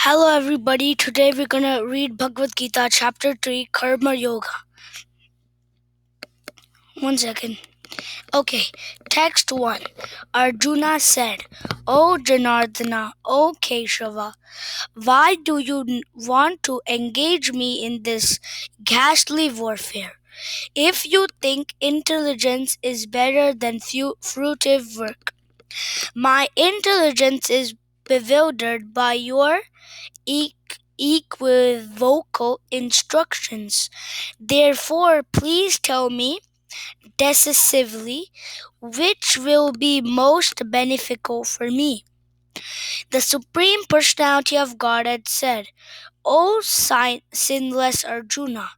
Hello everybody, today we're gonna read Bhagavad-gita Chapter 3 Karma Yoga. One second. Okay, text 1. Arjuna said, O Janardana, O Keshava, why do you want to engage me in this ghastly warfare? If you think intelligence is better than fruitive work, my intelligence is bewildered by your equivocal instructions. Therefore, please tell me decisively which will be most beneficial for me. The Supreme Personality of Godhead said, O sinless Arjuna,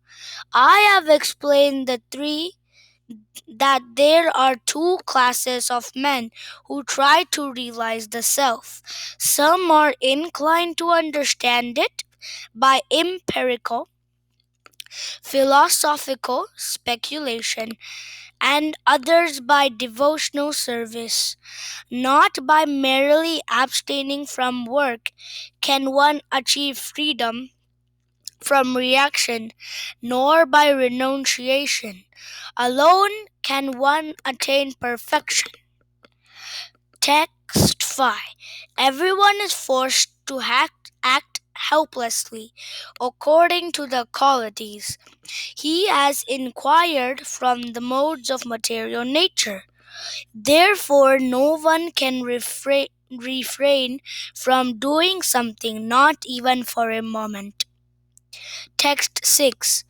I have explained that there are two classes of men who try to realize the self. Some are inclined to understand it by empirical, philosophical speculation, and others by devotional service. Not by merely abstaining from work can one achieve freedom from reaction, nor by renunciation alone can one attain perfection. Text 5. Everyone is forced to act helplessly according to the qualities he has inquired from the modes of material nature. Therefore, no one can refrain from doing something, not even for a moment. Text 6.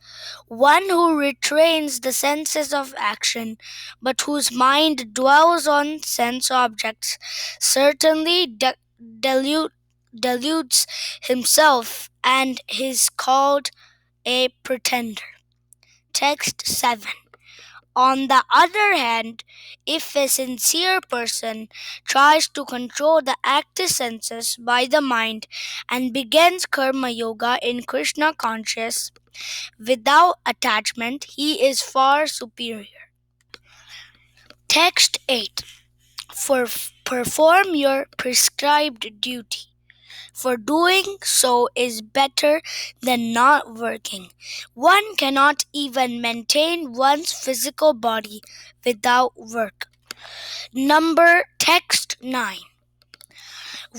One who restrains the senses of action, but whose mind dwells on sense objects, certainly deludes himself and is called a pretender. Text 7. On the other hand, if a sincere person tries to control the active senses by the mind and begins karma yoga in Krishna conscious without attachment, he is far superior. Text 8. Perform your prescribed duty, for doing so is better than not working. One cannot even maintain one's physical body without work. Text 9.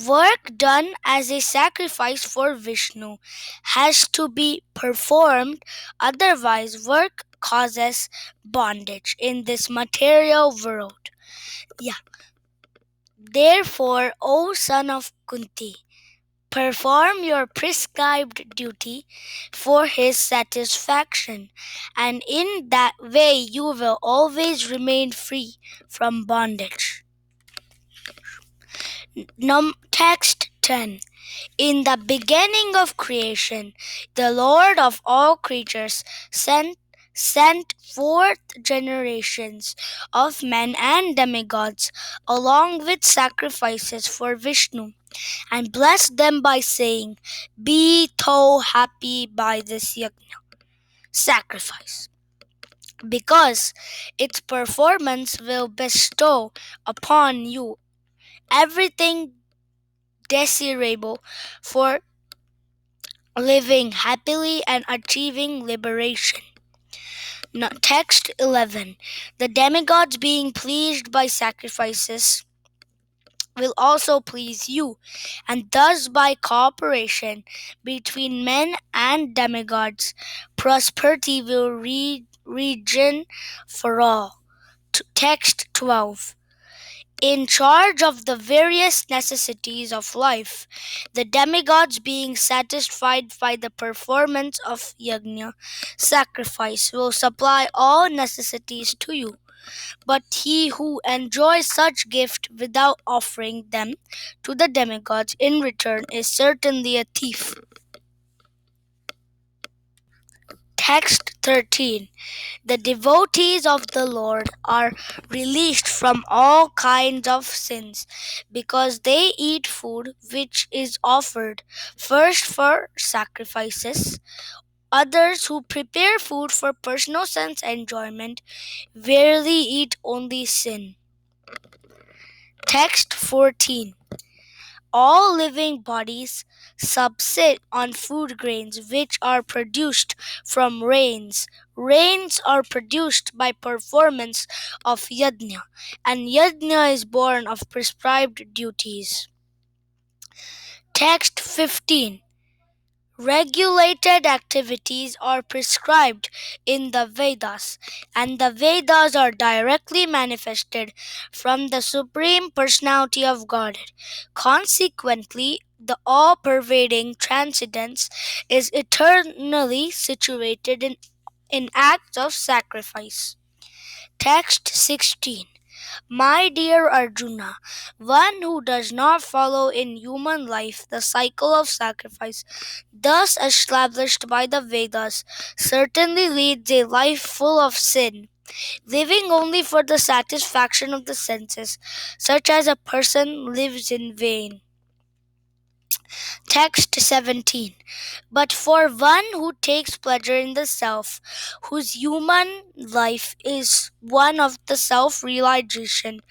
Work done as a sacrifice for Vishnu has to be performed, otherwise work causes bondage in this material world. Therefore, O son of Kunti, perform your prescribed duty for his satisfaction, and in that way you will always remain free from bondage. Text 10. In the beginning of creation, the Lord of all creatures sent forth generations of men and demigods along with sacrifices for Vishnu, and blessed them by saying, Be thou happy by this yajna, sacrifice, because its performance will bestow upon you everything desirable for living happily and achieving liberation. Text 11. The demigods, being pleased by sacrifices, will also please you, and thus by cooperation between men and demigods, prosperity will region for all. Text 12. In charge of the various necessities of life, the demigods, being satisfied by the performance of yajna, sacrifice, will supply all necessities to you. But he who enjoys such gift without offering them to the demigods in return is certainly a thief. Text 13. The devotees of the Lord are released from all kinds of sins because they eat food which is offered first for sacrifices. Others who prepare food for personal sense enjoyment rarely eat only sin. Text 14. All living bodies subsist on food grains which are produced from rains. Rains are produced by performance of yajna, and yajna is born of prescribed duties. Text 15. Regulated activities are prescribed in the Vedas, and the Vedas are directly manifested from the Supreme Personality of Godhead. Consequently, the all pervading transcendence is eternally situated in acts of sacrifice. Text 16. My dear Arjuna, one who does not follow in human life the cycle of sacrifice, thus established by the Vedas, certainly leads a life full of sin, living only for the satisfaction of the senses, such as a person lives in vain. Text 17. But for one who takes pleasure in the self, whose human life is one of the self realization,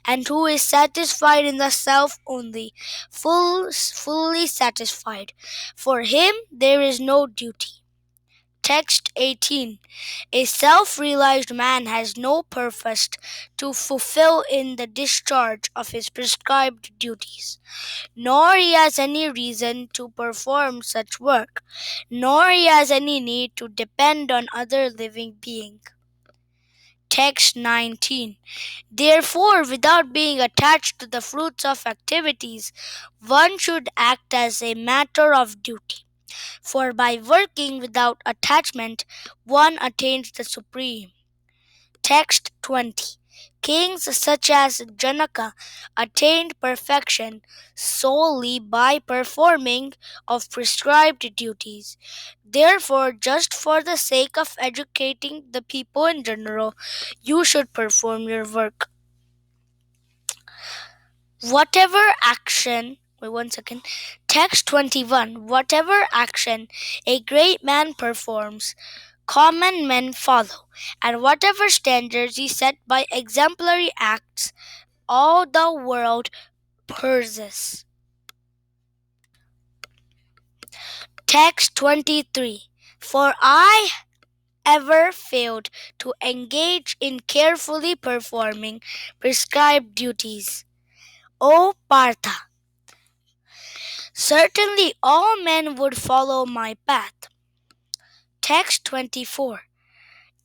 and who is satisfied in the self only, fully satisfied, for him there is no duty. Text 18. A self realized man has no purpose to fulfill in the discharge of his prescribed duties, nor he has any reason to perform such work, nor he has any need to depend on other living beings. Text 19. Therefore, without being attached to the fruits of activities, one should act as a matter of duty. For by working without attachment, one attains the supreme. Text 20. Kings such as Janaka attained perfection solely by performing of prescribed duties. Therefore, just for the sake of educating the people in general, you should perform your work. Whatever action, wait 1 second. Text 21. Whatever action a great man performs, common men follow, and whatever standards he set by exemplary acts, all the world praises. Text 23. For I ever failed to engage in carefully performing prescribed duties. O Partha, certainly all men would follow my path. Text 24.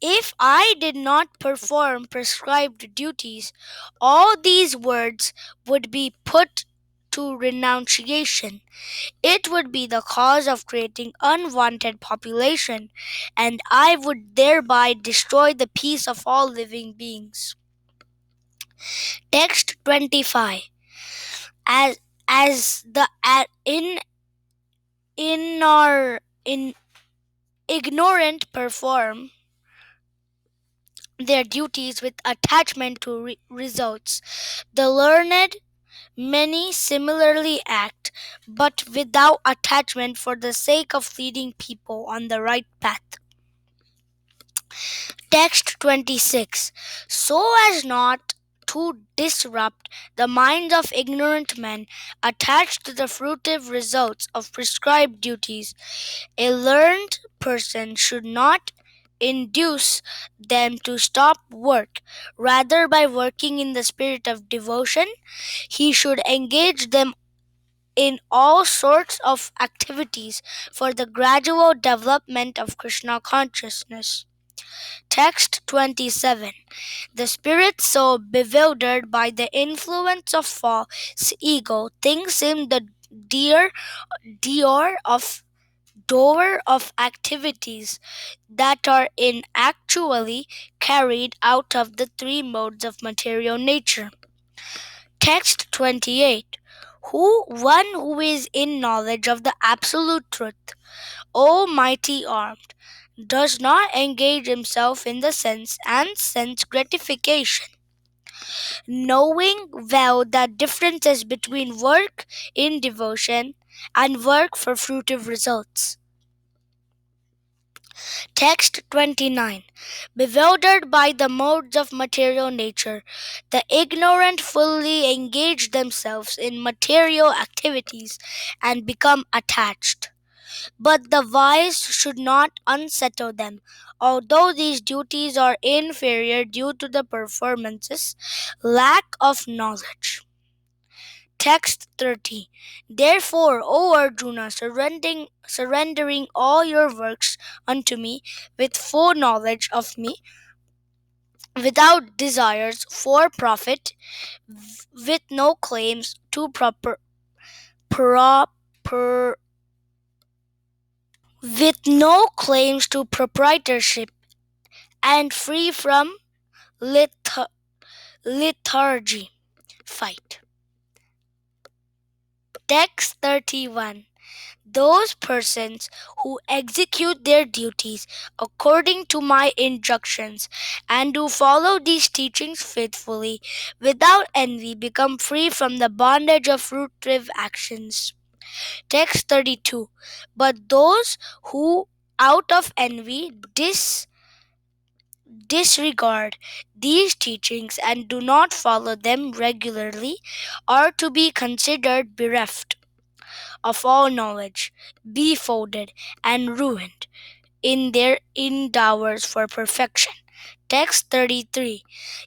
If I did not perform prescribed duties, all these words would be put to renunciation. It would be the cause of creating unwanted population, and I would thereby destroy the peace of all living beings. Text 25. As the ignorant perform their duties with attachment to results, the learned many similarly act, but without attachment for the sake of leading people on the right path. Text 26. So as not to disrupt the minds of ignorant men attached to the fruitive results of prescribed duties, a learned person should not induce them to stop work. Rather, by working in the spirit of devotion, he should engage them in all sorts of activities for the gradual development of Krishna consciousness. Text 27. The spirit so bewildered by the influence of false ego thinks him the doer of activities that are in actually carried out of the three modes of material nature. Text 28. One who is in knowledge of the absolute truth, O mighty armed, does not engage himself in the sense and sense gratification, knowing well the differences between work in devotion and work for fruitive results. Text 29. Bewildered by the modes of material nature, the ignorant fully engage themselves in material activities and become attached. But the wise should not unsettle them, although these duties are inferior due to the performance's lack of knowledge. Text 30. Therefore, O Arjuna, surrendering all your works unto me with full knowledge of me, without desires for profit, with no claims to proper with no claims to proprietorship, and free from lethargy. Fight. Text 31. Those persons who execute their duties according to my instructions and who follow these teachings faithfully without envy become free from the bondage of fruitive actions. Text 32. But those who out of envy disregard these teachings and do not follow them regularly are to be considered bereft of all knowledge, befolded, and ruined in their endeavors for perfection. Text 33.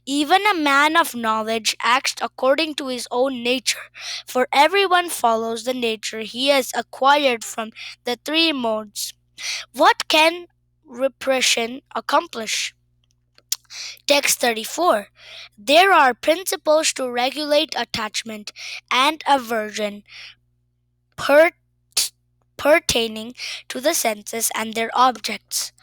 Even a man of knowledge acts according to his own nature, for everyone follows the nature he has acquired from the three modes. What can repression accomplish? Text 34. There are principles to regulate attachment and aversion per pertaining to the senses and their objects.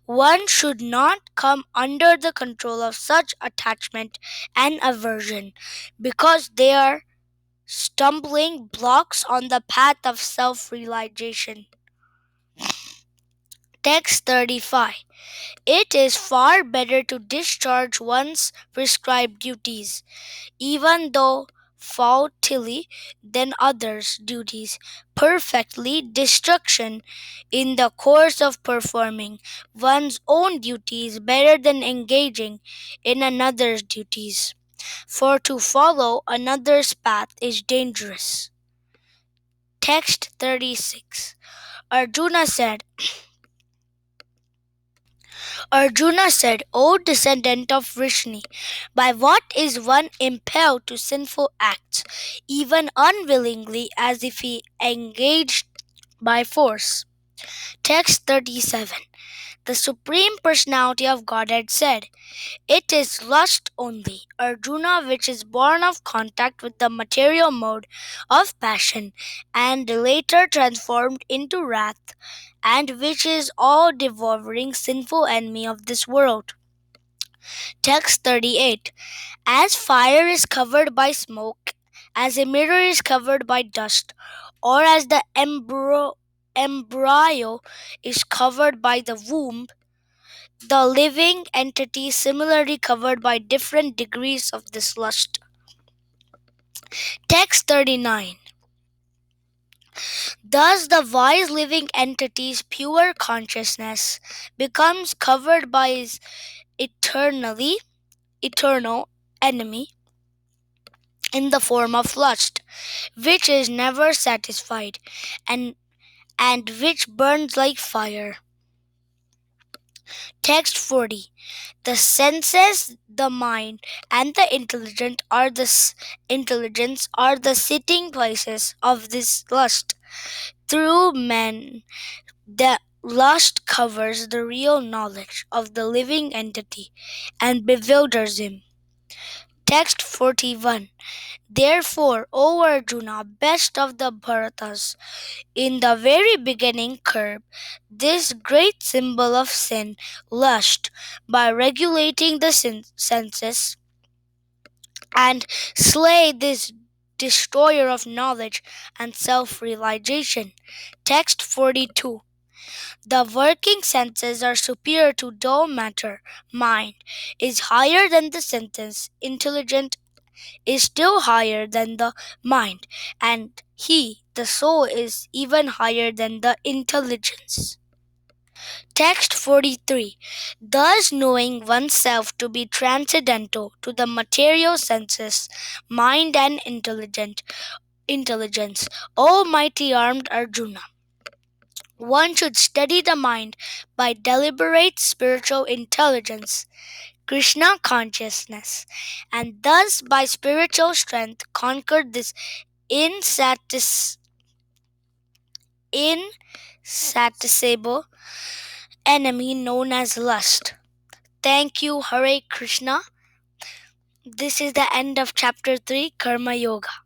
One should not come under the control of such attachment and aversion because they are stumbling blocks on the path of self-realization. Text 35. It is far better to discharge one's prescribed duties, even though faultily, than others' duties perfectly. Destruction in the course of performing one's own duties better than engaging in another's duties, for to follow another's path is dangerous. Text 36. Arjuna said, O descendant of Vrishni, by what is one impelled to sinful acts, even unwillingly, as if he engaged by force? Text 37. The Supreme Personality of Godhead said, It is lust only, Arjuna, which is born of contact with the material mode of passion and later transformed into wrath, and which is all devouring sinful enemy of this world. Text 38. As fire is covered by smoke, as a mirror is covered by dust, or as the embryo is covered by the womb, the living entity is similarly covered by different degrees of this lust. Text 39. Thus the wise living entity's pure consciousness becomes covered by his eternal enemy in the form of lust, which is never satisfied and which burns like fire. Text 40. The senses, the mind, and the intelligence are the sitting places of this lust. Through man, the lust covers the real knowledge of the living entity and bewilders him. Text 41. Therefore, O Arjuna, best of the Bharatas, in the very beginning curb this great symbol of sin, lust, by regulating the senses, and slay this destroyer of knowledge and self-realization. Text 42. The working senses are superior to dull matter. Mind is higher than the senses. Intelligent is still higher than the mind, and he, the soul, is even higher than the intelligence. Text 43. Thus, knowing oneself to be transcendental to the material senses, mind, and intelligence, O mighty armed Arjuna, one should steady the mind by deliberate spiritual intelligence, Krishna consciousness, and thus by spiritual strength conquer this insatisfiable enemy known as lust. Thank you, Hare Krishna. This is the end of Chapter 3, Karma Yoga.